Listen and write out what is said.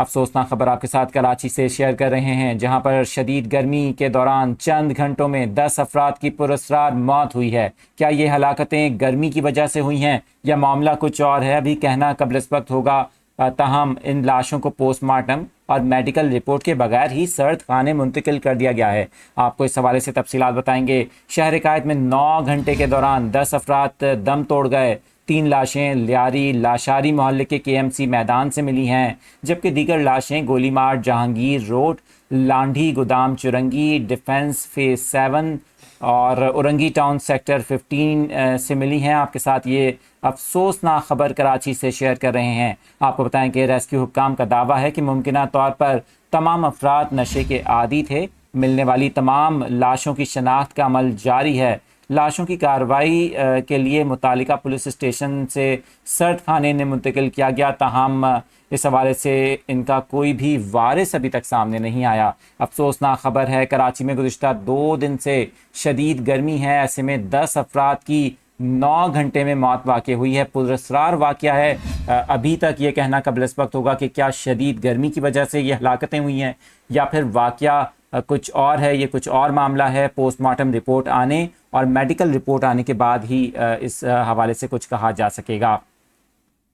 افسوسناک خبر آپ کے ساتھ کراچی سے شیئر کر رہے ہیں، جہاں پر شدید گرمی کے دوران چند گھنٹوں میں 10 افراد کی پراسرار موت ہوئی ہے۔ کیا یہ ہلاکتیں گرمی کی وجہ سے ہوئی ہیں یا معاملہ کچھ اور ہے، ابھی کہنا قبل اس وقت ہوگا۔ تاہم ان لاشوں کو پوسٹ مارٹم اور میڈیکل رپورٹ کے بغیر ہی سرد خانے منتقل کر دیا گیا ہے۔ آپ کو اس حوالے سے تفصیلات بتائیں گے۔ شہر قائد میں 9 گھنٹے کے دوران 10 افراد دم توڑ گئے۔ 3 لاشیں لیاری لاشاری محلے کے KMC میدان سے ملی ہیں، جبکہ دیگر لاشیں گولی مارٹ، جہانگیر روڈ، لانڈھی گودام چرنگی، ڈیفنس فیز 7 اور اورنگی ٹاؤن سیکٹر 15 سے ملی ہیں۔ آپ کے ساتھ یہ افسوسناک خبر کراچی سے شیئر کر رہے ہیں۔ آپ کو بتائیں کہ ریسکیو حکام کا دعویٰ ہے کہ ممکنہ طور پر تمام افراد نشے کے عادی تھے۔ ملنے والی تمام لاشوں کی شناخت کا عمل جاری ہے۔ لاشوں کی کارروائی کے لیے متعلقہ پولیس اسٹیشن سے سرد خانے نے منتقل کیا گیا، تاہم اس حوالے سے ان کا کوئی بھی وارث ابھی تک سامنے نہیں آیا۔ افسوسناک خبر ہے، کراچی میں گزشتہ 2 دن سے شدید گرمی ہے، ایسے میں 10 افراد کی 9 گھنٹے میں موت واقع ہوئی ہے۔ پراسرار واقعہ ہے۔ ابھی تک یہ کہنا قبل اس وقت ہوگا کہ کیا شدید گرمی کی وجہ سے یہ ہلاکتیں ہوئی ہیں یا پھر واقعہ کچھ اور ہے، یہ کچھ اور معاملہ ہے۔ پوسٹ مارٹم رپورٹ آنے اور میڈیکل رپورٹ آنے کے بعد ہی اس حوالے سے کچھ کہا جا سکے گا۔